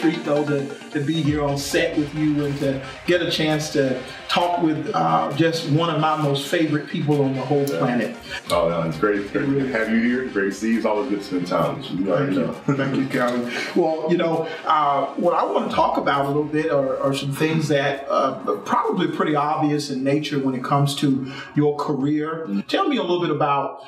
treat, though, to be here on set with you and to get a chance to talk with just one of my most favorite people on the whole planet. Oh, no, it's great to have you here. Great to see you. It's always good to spend time with you. Thank you. Thank you, Calvin. Well, what I want to talk about a little bit are some things that are probably pretty obvious in nature when it comes to your career. Tell me a little bit about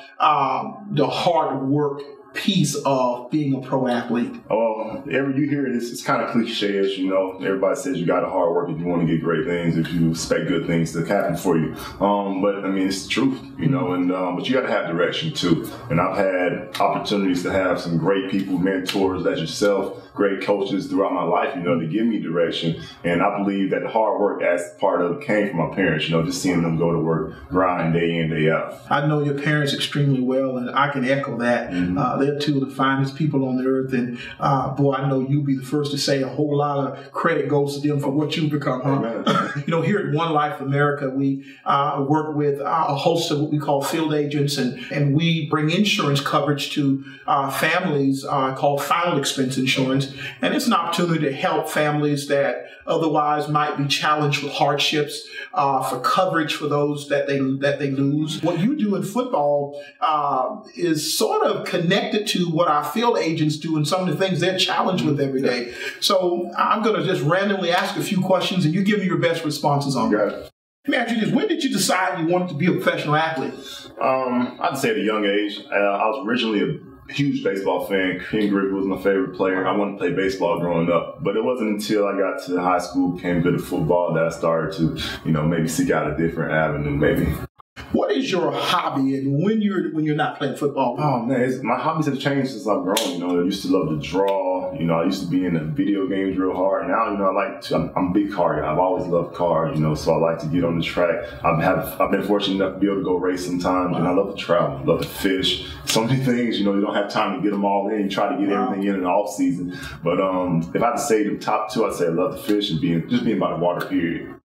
the hard work piece of being a pro athlete. Oh, you hear it, it's kind of cliche, as you know. Everybody says you got to hard work if you want to get great things, if you expect good things to happen for you. But I mean, it's the truth, and but you got to have direction too. And I've had opportunities to have some great people, mentors like yourself, great coaches throughout my life, to give me direction. And I believe that the hard work as part of it came from my parents, just seeing them go to work, grind day in, day out. I know your parents extremely well, and I can echo that. They're two of the finest people on the earth, and boy, I know you'll be the first to say a whole lot of credit goes to them for what you've become. Here at One Life America, we work with a host of what we call field agents, and we bring insurance coverage to families called final expense insurance, and it's an opportunity to help families that otherwise might be challenged with hardships, for coverage for those that they lose. What you do in football is sort of connected to what our field agents do and some of the things they're challenged with every day. So I'm going to just randomly ask a few questions, and you give me your best responses on that. Let me ask you this. When did you decide you wanted to be a professional athlete? I'd say at a young age. I was originally a huge baseball fan. Ken Griffey was my favorite player. I wanted to play baseball growing up, but it wasn't until I got to high school, became good at football, that I started to, maybe seek out a different avenue, maybe. What is your hobby, and when you're not playing football? Oh man, my hobbies have changed since I've grown. I used to love to draw. I used to be in the video games real hard. Now, I'm a big car guy. I've always loved cars. So I like to get on the track. I've been fortunate enough to be able to go race sometimes, and I love to travel. I love to fish. So many things. You don't have time to get them all in. You try to get everything in the off season. But if I had to say the top two, I'd say I love to fish and being by the water. Period.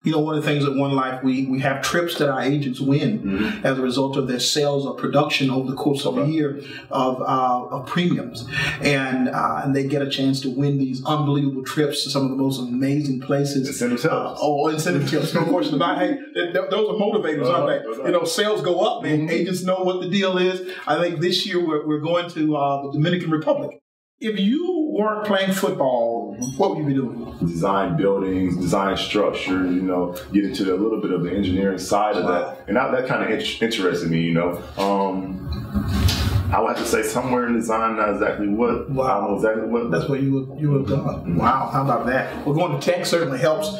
One of the things at One Life, we have trips that our agents win as a result of their sales or production over the course of a year of premiums. And they get a chance to win these unbelievable trips to some of the most amazing places. Incentive tips. Incentive tips. No question about it. Hey, those are motivators, aren't they? Sales go up, man. Agents know what the deal is. I think this year we're going to the Dominican Republic. If you weren't playing football, what would you be doing? Design buildings, design structure, get into a little bit of the engineering side of that. And that kind of interested me, I would have to say somewhere in design, not exactly what. Wow. I don't know exactly what. That's what you would have done. Wow, how about that? Well, going to tech certainly helps.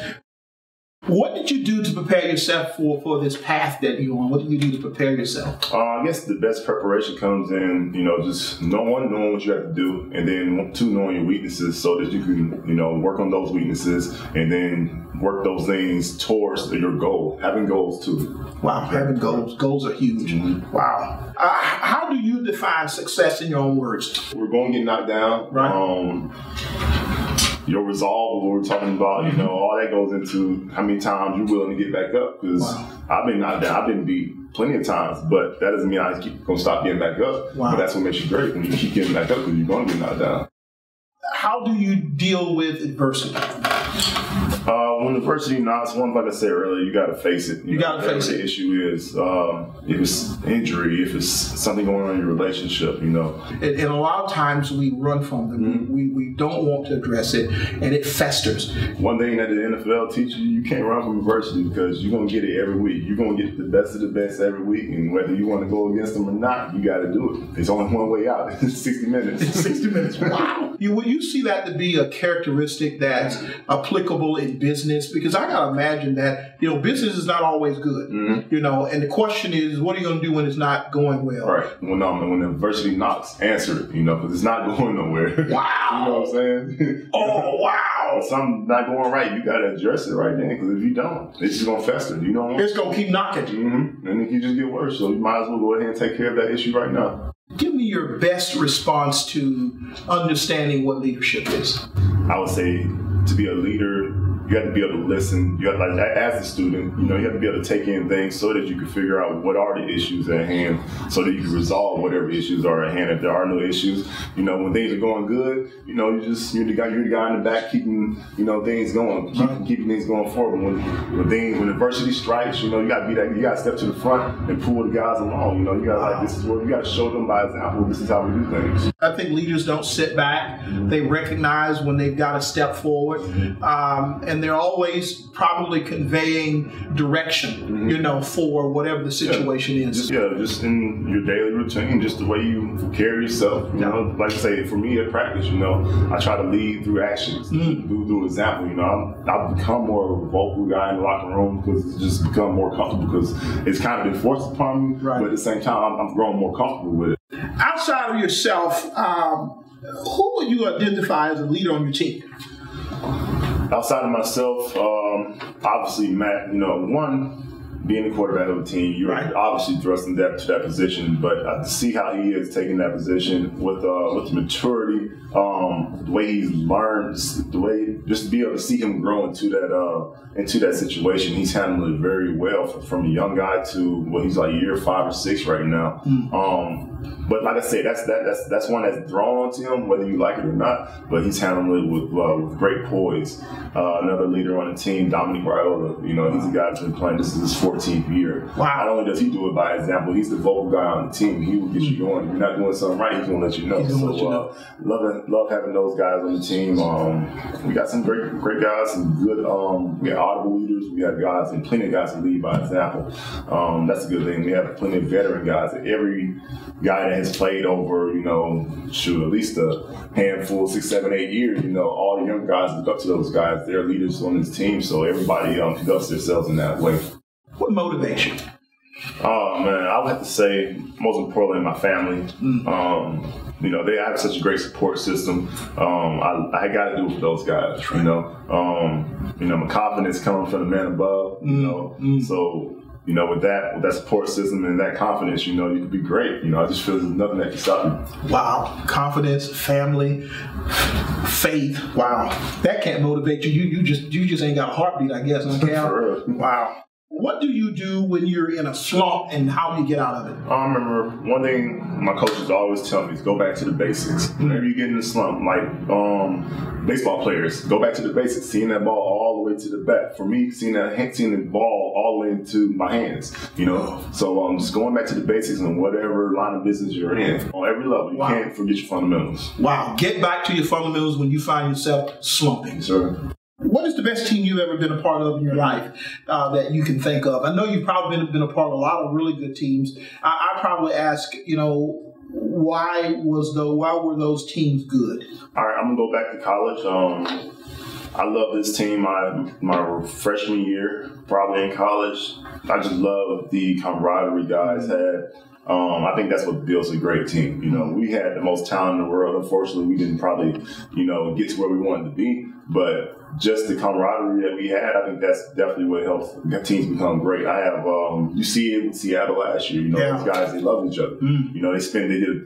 What did you do to prepare yourself for this path that you're on? What did you do to prepare yourself? I guess the best preparation comes in, just knowing what you have to do, and then two, knowing your weaknesses so that you can, work on those weaknesses and then work those things towards your goal. Having goals too. Wow, having goals. Goals are huge. Wow. How do you define success in your own words? We're going to get knocked down. Right. Your resolve, what we're talking about, all that goes into how many times you're willing to get back up. Because I've been knocked down, I've been beat plenty of times, but that doesn't mean I keep going to stop getting back up. But that's what makes you great, when you keep getting back up, because you're going to get knocked down. How do you deal with adversity? When adversity knocks, like I said earlier, you got to face it. You got to face it. The issue is if it's injury, if it's something going on in your relationship, And a lot of times we run from them. We don't want to address it, and it festers. One thing that the NFL teaches you can't run from adversity, because you're going to get it every week. You're going to get the best of the best every week, and whether you want to go against them or not, you got to do it. There's only one way out. It's 60 minutes. 60 minutes. Wow. You see that to be a characteristic that's applicable in business? Because I got to imagine that, business is not always good, and the question is, what are you going to do when it's not going well? Right. When adversity knocks, answer it, because it's not going nowhere. Wow. You know what I'm saying? Oh, wow. If something's not going right, you got to address it right then, because if you don't, it's just going to fester. It's going to keep knocking. And it can just get worse, so you might as well go ahead and take care of that issue right now. Give me your best response to understanding what leadership is. I would say to be a leader, you have to be able to listen. You have, like, as a student, you have to be able to take in things so that you can figure out what are the issues at hand, so that you can resolve whatever issues are at hand. If there are no issues, when things are going good, you're the guy in the back keeping things going, keeping things going forward. When adversity strikes, you got to be that. You got to step to the front and pull the guys along. You got to you got to show them by example. This is how we do things. I think leaders don't sit back. They recognize when they've got to step forward, and they're always probably conveying direction, for whatever the situation is. Just in your daily routine, just the way you carry yourself. Like I say, for me at practice, I try to lead through actions, through example. I've become more of a vocal guy in the locker room because it's just become more comfortable because it's kind of been forced upon me. Right. But at the same time, I'm growing more comfortable with it. Outside of yourself, who would you identify as a leader on your team? Outside of myself, obviously Matt, one, being the quarterback of the team, you're obviously thrusting to that position, but to see how he is taking that position with maturity, the way he's learned, just to be able to see him grow into that situation, he's handling it very well from a young guy to he's like year 5 or 6 right now. But like I said, that's one that's drawn onto him, whether you like it or not. But he's handling it with great poise. Another leader on the team, Dominic Raiola. He's a guy that's been playing. This is his 14th year. Wow. Not only does he do it by example, he's the vocal guy on the team. He will get you going. If you're not doing something right, he's gonna let you know. So love having those guys on the team. We got some great guys, some good. We got audible leaders. We got guys and plenty of guys to lead by example. That's a good thing. We have plenty of veteran guys. Every guy that has played over, at least a handful, 6, 7, 8 years, all the young guys look up to those guys. They're leaders on this team, so everybody conducts themselves in that way. What motivates you? Oh, man, I would have to say, most importantly, my family. They have such a great support system. I got to do it for those guys, my confidence coming from the man above, so... with that support system and that confidence, you can be great. I just feel there's nothing that can stop you. Wow. Confidence, family, faith. Wow. That can't motivate you. You just ain't got a heartbeat, I guess, huh, Cal? For real. Wow. What do you do when you're in a slump, and how do you get out of it? I remember one thing my coaches always tell me is go back to the basics. Whenever you get in a slump, like baseball players, go back to the basics. Seeing that ball all the way to the bat. For me, seeing the ball all the way into my hands. So just going back to the basics in whatever line of business you're in. On every level, you can't forget your fundamentals. Wow. Get back to your fundamentals when you find yourself slumping. Sure. What is the best team you've ever been a part of in your life that you can think of? I know you've probably been a part of a lot of really good teams. I probably ask, why were those teams good? All right, I'm gonna go back to college. I love this team. My freshman year, probably in college, I just love the camaraderie guys had. I think that's what builds a great team. We had the most talent in the world. Unfortunately, we didn't probably, get to where we wanted to be. But just the camaraderie that we had, I think that's definitely what helps teams become great. I have, you see it with Seattle last year. Those guys, they love each other. They did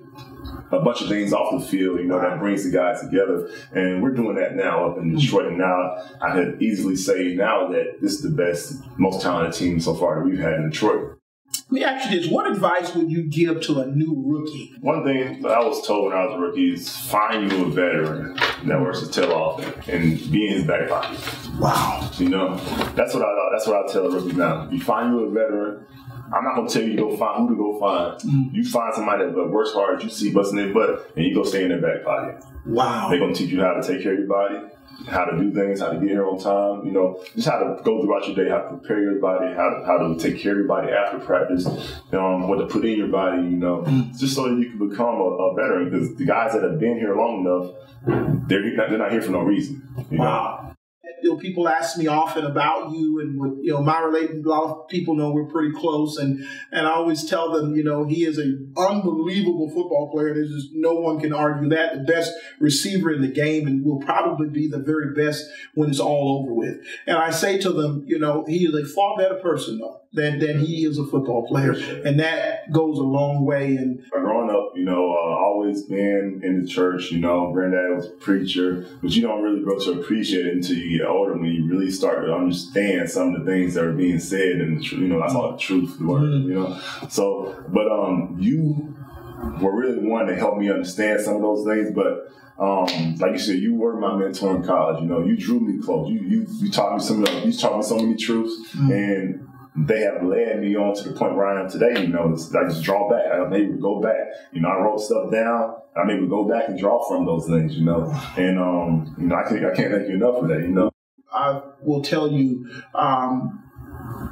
a bunch of things off the field, that brings the guys together. And we're doing that now up in Detroit. And now I could easily say now that this is the best, most talented team so far that we've had in Detroit. Let me ask you this. What advice would you give to a new rookie? One thing that I was told when I was a rookie is find you a veteran that works his tail off and be in his back pocket. Wow. That's what I tell a rookie now. You find you a veteran. I'm not going to tell you to go find who to go find. You find somebody that works hard, you see busting their butt, and you go stay in their back pocket. Wow. They're going to teach you how to take care of your body, how to do things, how to get here on time, just how to go throughout your day, how to prepare your body, how to take care of your body after practice, what to put in your body, just so that you can become a veteran. Because the guys that have been here long enough, they're not here for no reason. Wow. People ask me often about you and my relationship. A lot of people know we're pretty close, and I always tell them, he is an unbelievable football player. There's just no one can argue that. The best receiver in the game, and will probably be the very best when it's all over with. And I say to them, he is a far better person though than he is a football player, and that goes a long way. And growing up, You know, always been in the church. You know, granddad was a preacher, but you don't really grow to appreciate it until you get older, when you really start to understand some of the things that are being said, and you know, that's all the truth, the word. You know, so but you were really the one to help me understand some of those things, but. Like you said, you were my mentor in college. You know, you drew me close. You taught me so many truths, and they have led me on to the point where I am today. You know, I just draw back. I'm able to go back. You know, I wrote stuff down. I'm able to go back and draw from those things. You know, and you know, I can't thank you enough for that. You know, I will tell you.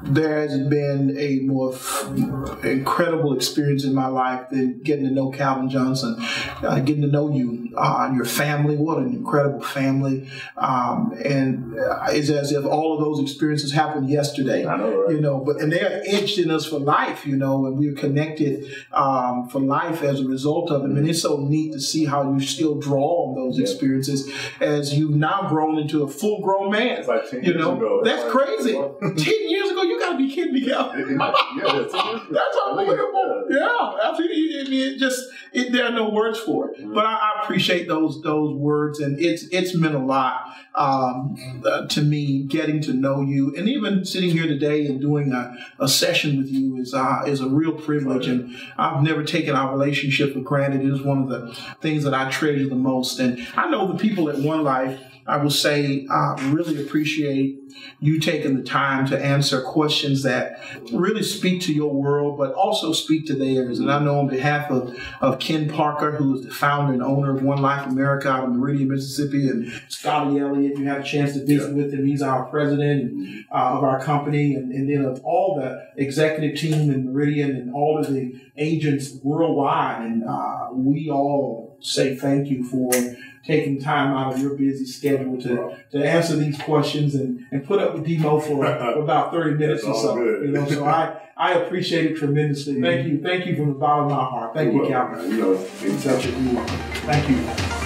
There hasn't been a more incredible experience in my life than getting to know Calvin Johnson, getting to know you and your family. What an incredible family. And it's as if all of those experiences happened yesterday. I know, right? You know, and they are etched in us for life, you know, and we're connected for life as a result of it. And it's so neat to see how you still draw on those experiences as you've now grown into a full-grown man. It's like 10 you years know, ago. that's crazy. 10 years ago, you got to be kidding me, Calvin. That's unbelievable. Yeah, absolutely. There are no words for it. But I appreciate those words, and it's meant a lot to me, getting to know you, and even sitting here today and doing a session with you is a real privilege. And I've never taken our relationship for granted. It is one of the things that I treasure the most. And I know the people at One Life, I will say, really appreciate you taking the time to answer questions that really speak to your world, but also speak to theirs. And I know on behalf of Ken Parker, who is the founder and owner of One Life America out of Meridian, Mississippi, and Scotty Elliott, you had a chance to visit with him. He's our president of our company, and then of all the executive team in Meridian and all of the agents worldwide. And we all say thank you for taking time out of your busy schedule to answer these questions and put up with Demo for about 30 minutes or so. Good. You know, so I appreciate it tremendously. Thank you from the bottom of my heart. Thank you, Calvin. You know, Thank you.